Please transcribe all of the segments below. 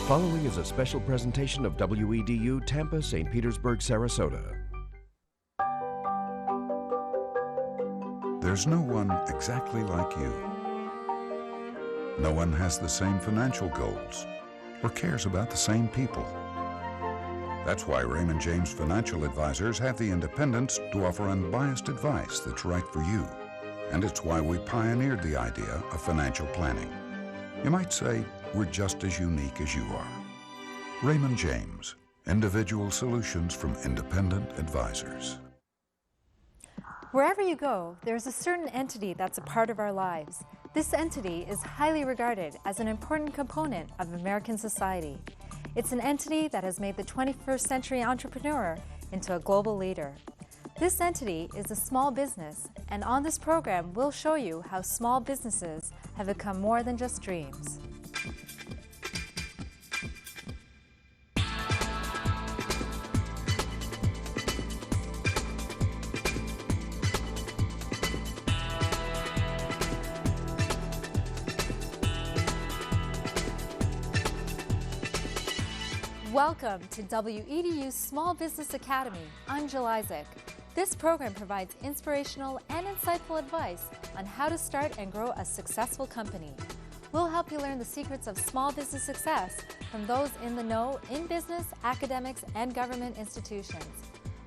following is a special presentation of WEDU Tampa, St. Petersburg, Sarasota. There's no one exactly like you. No one has the same financial goals or cares about the same people. That's why Raymond James Financial Advisors have the independence to offer unbiased advice that's right for you. And it's why we pioneered the idea of financial planning. You might say we're just as unique as you are. Raymond James, individual solutions from independent advisors. Wherever you go, there's a certain entity that's a part of our lives. This entity is highly regarded as an important component of American society. It's an entity that has made the 21st century entrepreneur into a global leader. This entity is a small business, and on this program, we'll show you how small businesses have become more than just dreams. Welcome to WEDU's Small Business Academy. I'm Jill Isaac. This program provides inspirational and insightful advice on how to start and grow a successful company. We'll help you learn the secrets of small business success from those in the know in business, academics, and government institutions.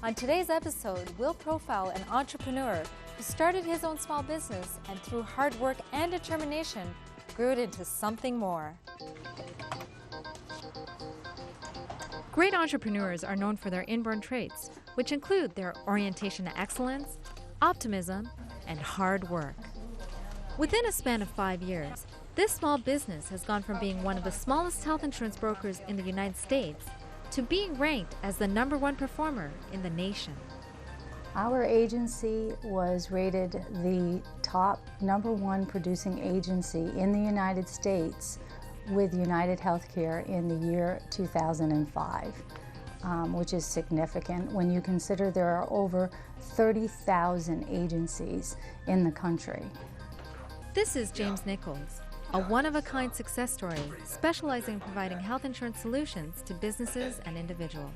On today's episode, we'll profile an entrepreneur who started his own small business and through hard work and determination, grew it into something more. Great entrepreneurs are known for their inborn traits, which include their orientation to excellence, optimism, and hard work. Within a span of 5 years, this small business has gone from being one of the smallest health insurance brokers in the United States to being ranked as the #1 performer in the nation. Our agency was rated the top #1 producing agency in the United States with United Healthcare in the year 2005, which is significant when you consider there are over 30,000 agencies in the country. This is James Nichols, a one-of-a-kind success story specializing in providing health insurance solutions to businesses and individuals.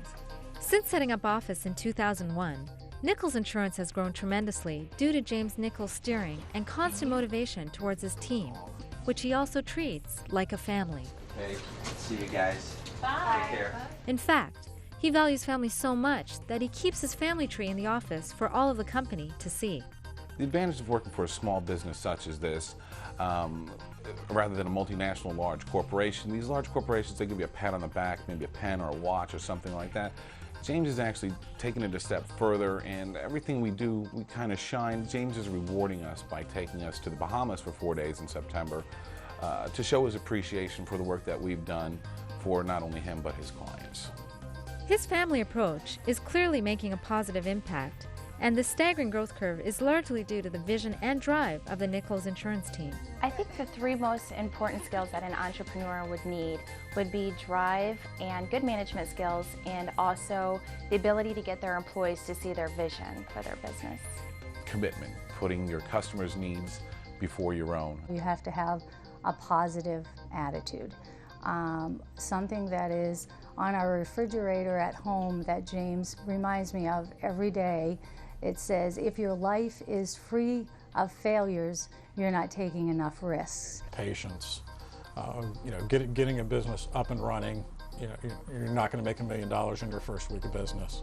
Since setting up office in 2001, Nichols Insurance has grown tremendously due to James Nichols' steering and constant motivation towards his team, which he also treats like a family. Hey, see you guys. Bye. Take care. In fact, he values family so much that he keeps his family tree in the office for all of the company to see. The advantage of working for a small business such as this, rather than a multinational large corporation, these large corporations, they give you a pat on the back, maybe a pen or a watch or something like that. James is actually taking it a step further, and everything we do, we kind of shine. James is rewarding us by taking us to the Bahamas for 4 days in September to show his appreciation for the work that we've done for not only him but his clients. His family approach is clearly making a positive impact, and the staggering growth curve is largely due to the vision and drive of the Nichols Insurance team. I think the 3 most important skills that an entrepreneur would need would be drive and good management skills, and also the ability to get their employees to see their vision for their business. Commitment, putting your customers' needs before your own. You have to have a positive attitude. Something that is on our refrigerator at home that James reminds me of every day. It says, if your life is free of failures, you're not taking enough risks. Patience, getting a business up and running. You're not going to make $1 million in your first week of business.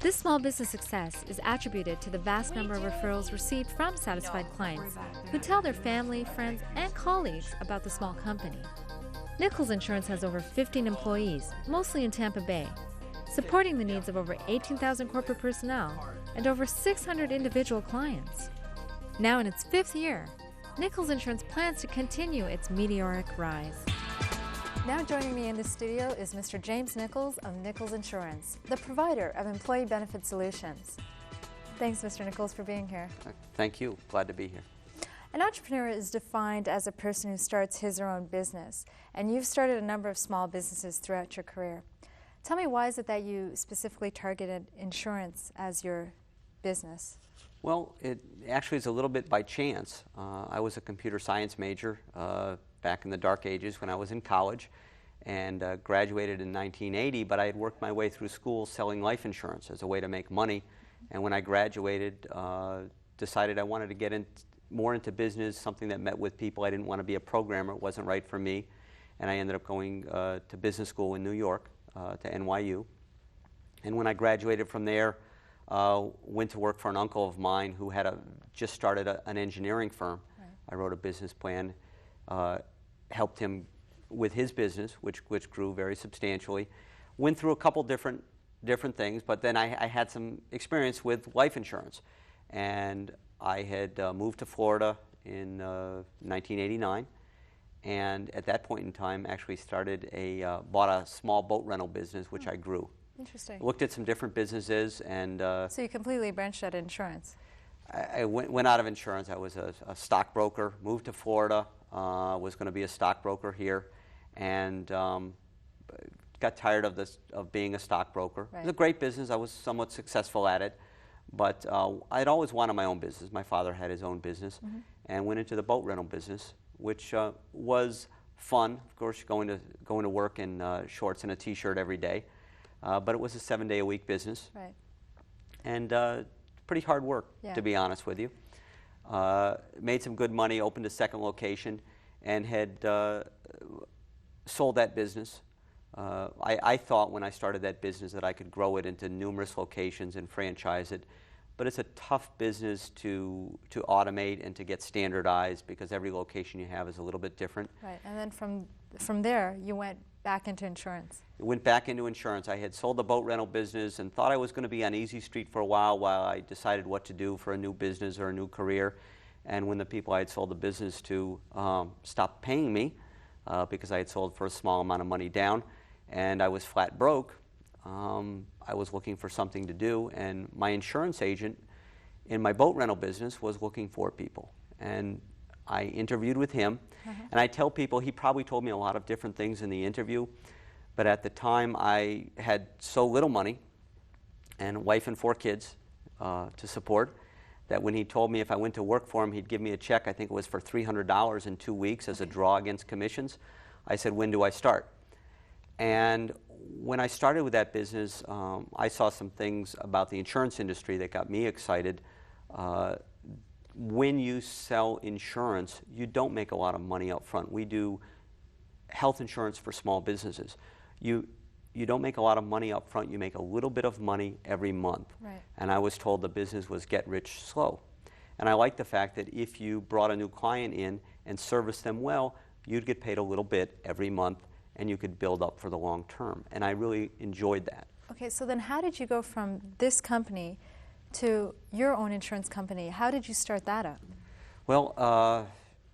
This small business success is attributed to the vast number of referrals received from satisfied clients who tell their family, friends, and colleagues about the small company. Nichols Insurance has over 15 employees, mostly in Tampa Bay, supporting the needs of over 18,000 corporate personnel and over 600 individual clients. Now in its 5th year, Nichols Insurance plans to continue its meteoric rise. Now joining me in the studio is Mr. James Nichols of Nichols Insurance, the provider of employee benefit solutions. Thanks, Mr. Nichols, for being here. Thank you. Glad to be here. An entrepreneur is defined as a person who starts his or her own business, and you've started a number of small businesses throughout your career. Tell me, why is it that you specifically targeted insurance as your business? Well, it actually is a little bit by chance. I was a computer science major back in the dark ages when I was in college, and graduated in 1980, but I had worked my way through school selling life insurance as a way to make money. And when I graduated, decided I wanted to get more into business, something that met with people. I didn't want to be a programmer. It wasn't right for me. And I ended up going to business school in New York, to NYU. And when I graduated from there, went to work for an uncle of mine who had just started an engineering firm. Right. I wrote a business plan, helped him with his business, which grew very substantially. Went through a couple different things, but then I had some experience with life insurance. And I had moved to Florida in 1989, and at that point in time actually bought a small boat rental business, which I grew. Interesting. Looked at some different businesses, and so you completely branched out of insurance. I went out of insurance. I was a stockbroker, moved to Florida, was going to be a stockbroker here, and got tired of being a stockbroker. Right. It was a great business. I was somewhat successful at it, but I'd always wanted my own business. My father had his own business, and went into the boat rental business, which was fun. Of course, going to work in shorts and a T-shirt every day, but it was a 7-day-a-week business, right? And pretty hard work, to be honest with you. Made some good money, opened a second location, and had sold that business. I thought when I started that business that I could grow it into numerous locations and franchise it, but it's a tough business to automate and to get standardized because every location you have is a little bit different. Right, and then from there you went back into insurance. Went back into insurance. I had sold the boat rental business and thought I was going to be on easy street for a while I decided what to do for a new business or a new career. And when the people I had sold the business to stopped paying me because I had sold for a small amount of money down, and I was flat broke, I was looking for something to do, and my insurance agent in my boat rental business was looking for people. And I interviewed with him, and I tell people he probably told me a lot of different things in the interview, but at the time I had so little money and a wife and 4 kids to support that when he told me if I went to work for him, he'd give me a check, I think it was for $300 in 2 weeks as a draw against commissions. I said, when do I start? And when I started with that business, I saw some things about the insurance industry that got me excited. When you sell insurance, you don't make a lot of money up front. We do health insurance for small businesses. You don't make a lot of money up front. You make a little bit of money every month. Right. And I was told the business was get rich slow. And I like the fact that if you brought a new client in and serviced them well, you'd get paid a little bit every month, and you could build up for the long term. And I really enjoyed that. Okay, so then how did you go from this company to your own insurance company? How did you start that up? Well,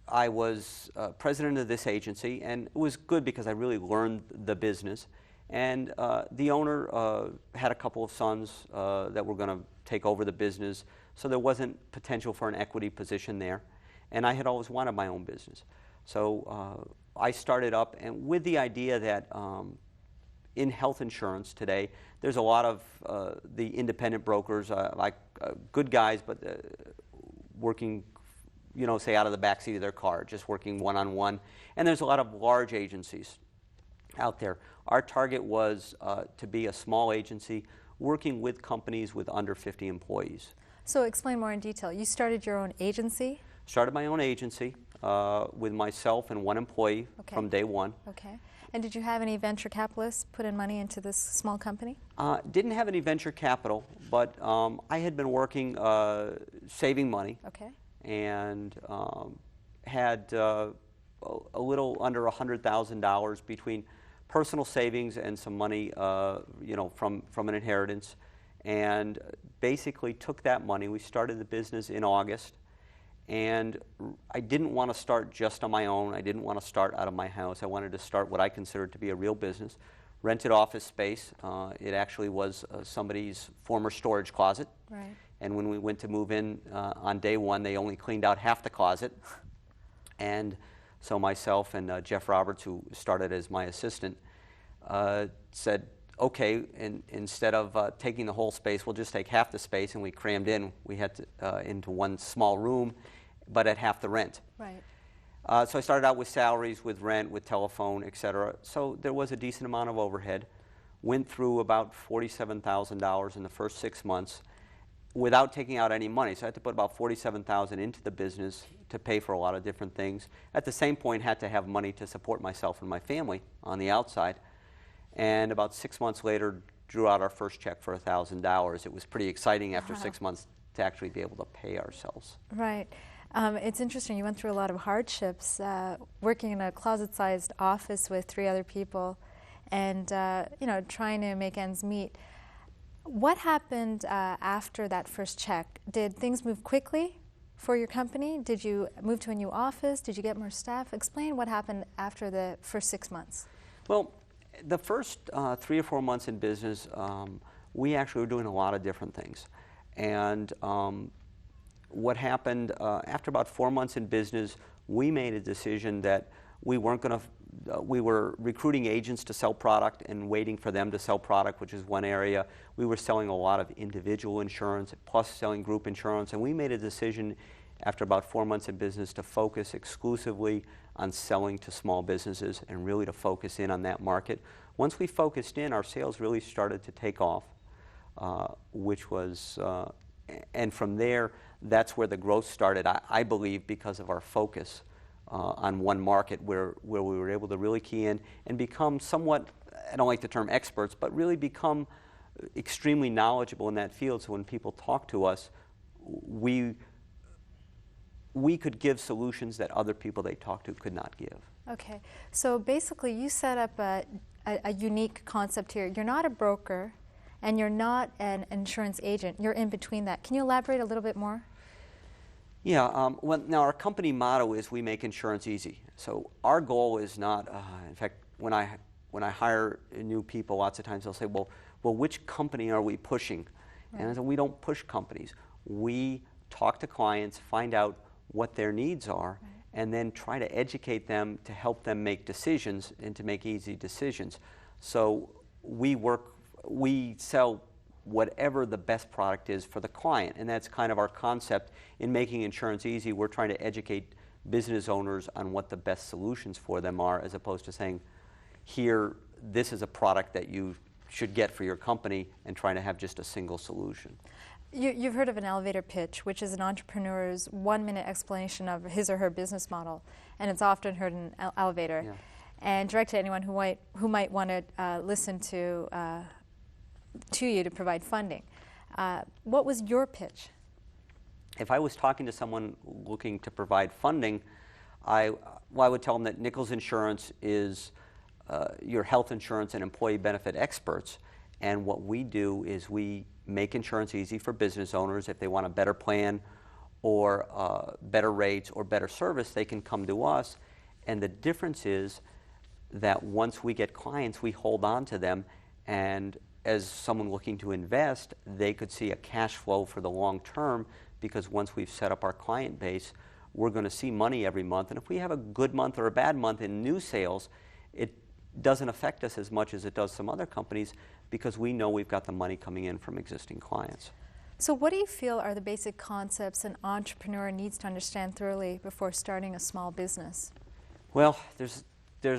I was president of this agency, and it was good because I really learned the business. And the owner had a couple of sons that were going to take over the business, so there wasn't potential for an equity position there. And I had always wanted my own business. So I started up, and with the idea that in health insurance today, there's a lot of the independent brokers, like good guys, but working, say out of the backseat of their car, just working one-on-one. And there's a lot of large agencies out there. Our target was to be a small agency working with companies with under 50 employees. So explain more in detail. You started your own agency? Started my own agency with myself and 1 employee from day one. Okay. And did you have any venture capitalists put in money into this small company? Didn't have any venture capital, but I had been working saving money. Okay. And had a little under $100,000 between personal savings and some money, from an inheritance, and basically took that money. We started the business in August. And I didn't want to start just on my own. I didn't want to start out of my house. I wanted to start what I considered to be a real business. Rented office space. It actually was somebody's former storage closet. Right. And when we went to move in on day one, they only cleaned out half the closet. And so myself and Jeff Roberts, who started as my assistant, said, okay, instead of taking the whole space, we'll just take half the space, and we crammed in. We had to, into one small room, but at half the rent. Right. So I started out with salaries, with rent, with telephone, et cetera. So there was a decent amount of overhead. Went through about $47,000 in the first 6 months without taking out any money. So I had to put about $47,000 into the business to pay for a lot of different things. At the same point, had to have money to support myself and my family on the outside. And about 6 months later, drew out our first check for $1,000. It was pretty exciting after 6 months to actually be able to pay ourselves. Right. It's interesting, you went through a lot of hardships, working in a closet-sized office with 3 other people and trying to make ends meet. What happened after that first check? Did things move quickly for your company? Did you move to a new office? Did you get more staff? Explain what happened after the first 6 months. Well, the first 3 or 4 months in business, we actually were doing a lot of different things. And what happened after about 4 months in business, we made a decision that we weren't going to, we were recruiting agents to sell product and waiting for them to sell product, which is one area. We were selling a lot of individual insurance plus selling group insurance, and we made a decision after about 4 months in business to focus exclusively on selling to small businesses and really to focus in on that market. Once we focused in, our sales really started to take off, which was, and from there, that's where the growth started, I believe, because of our focus on one market where we were able to really key in and become somewhat, I don't like the term experts, but really become extremely knowledgeable in that field. So when people talk to us, we could give solutions that other people they talk to could not give. Okay, so basically you set up a unique concept here. You're not a broker and you're not an insurance agent. You're in between that. Can you elaborate a little bit more? Yeah, well, now our company motto is we make insurance easy. So our goal is not, in fact, when I hire new people, lots of times they'll say, well, which company are we pushing? Right. And I say, we don't push companies. We talk to clients, find out what their needs are, right, and then try to educate them to help them make decisions and to make easy decisions. So we sell whatever the best product is for the client, and that's kind of our concept in making insurance easy. We're trying to educate business owners on what the best solutions for them are, as opposed to saying, here, this is a product that you should get for your company, and trying to have just a single solution. You've heard of an elevator pitch, which is an entrepreneur's 1-minute explanation of his or her business model, and it's often heard in an elevator, yeah, and directed to anyone who might want to listen to you to provide funding. What was your pitch? If I was talking to someone looking to provide funding, I would tell them that Nichols Insurance is your health insurance and employee benefit experts, and what we do is we make insurance easy for business owners. If they want a better plan or better rates or better service, they can come to us, and the difference is that once we get clients, we hold on to them, and as someone looking to invest, they could see a cash flow for the long term, because once we've set up our client base, we're going to see money every month. And if we have a good month or a bad month in new sales, it doesn't affect us as much as it does some other companies, because we know we've got the money coming in from existing clients. So what do you feel are the basic concepts an entrepreneur needs to understand thoroughly before starting a small business? Well, there's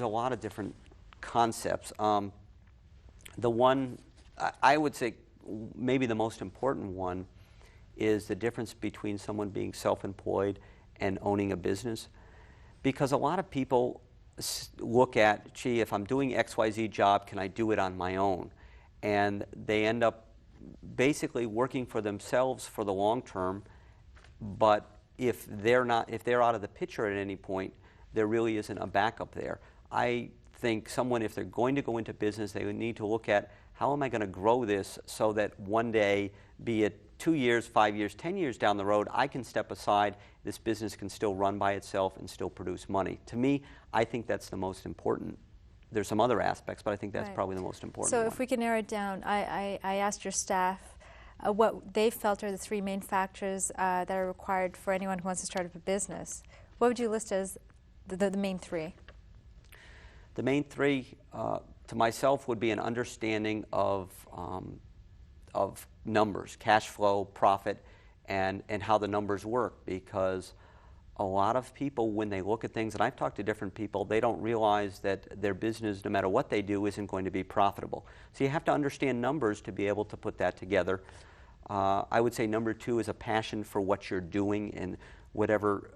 a lot of different concepts. The one, I would say maybe the most important one, is the difference between someone being self-employed and owning a business. Because a lot of people look at, gee, if I'm doing XYZ job, can I do it on my own? And they end up basically working for themselves for the long term, but if they're out of the picture at any point, there really isn't a backup there. I think someone, if they're going to go into business, they would need to look at, how am I going to grow this so that one day, be it 2 years, 5 years, 10 years down the road, I can step aside, this business can still run by itself and still produce money. To me, I think that's the most important. There's some other aspects, but I think that's right, probably the most important So one. if we can narrow it down, I asked your staff what they felt are the 3 main factors that are required for anyone who wants to start up a business. What would you list as the main 3? The main 3, to myself, would be an understanding of numbers, cash flow, profit, and how the numbers work. Because a lot of people, when they look at things, and I've talked to different people, they don't realize that their business, no matter what they do, isn't going to be profitable. So you have to understand numbers to be able to put that together. I would say number 2 is a passion for what you're doing in whatever,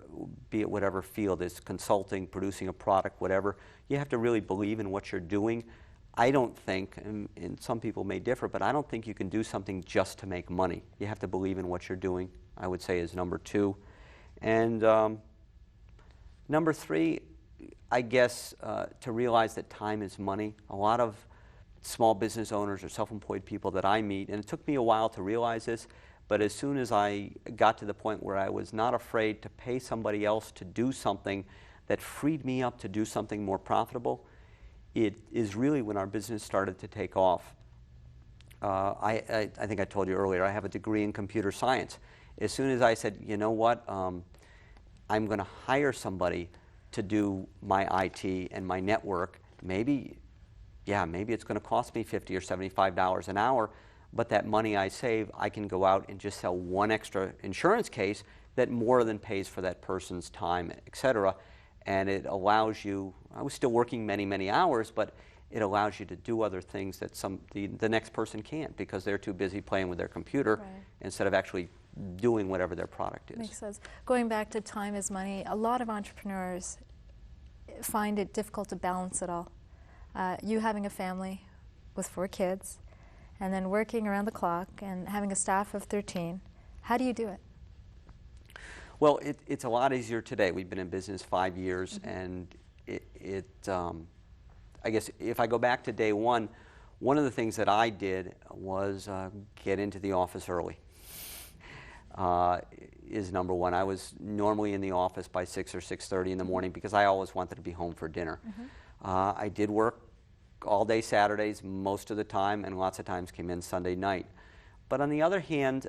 be it whatever field, it's consulting, producing a product, whatever. You have to really believe in what you're doing. I don't think, and some people may differ, but I don't think you can do something just to make money. You have to believe in what you're doing, I would say, is number 2. And number 3, I guess, to realize that time is money. A lot of small business owners or self-employed people that I meet, and it took me a while to realize this, but as soon as I got to the point where I was not afraid to pay somebody else to do something that freed me up to do something more profitable, it is really when our business started to take off. I think I told you earlier, I have a degree in computer science. As soon as I said, you know what, I'm going to hire somebody to do my IT and my network, maybe it's going to cost me $50 or $75 an hour, but that money I save, I can go out and just sell one extra insurance case that more than pays for that person's time, et cetera. And it allows you, I was still working many, many hours, but it allows you to do other things that the next person can't because they're too busy playing with their computer instead of actually doing whatever their product is. Makes sense. Going back to time is money, a lot of entrepreneurs find it difficult to balance it all. You having a family with 4 kids and then working around the clock and having a staff of 13, how do you do it? Well, it's a lot easier today. We've been in business 5 years, and I guess if I go back to day one of the things that I did was get into the office early. Is number one. I was normally in the office by 6 or 6:30 in the morning because I always wanted to be home for dinner. I did work all day Saturdays most of the time, and lots of times came in Sunday night. But on the other hand,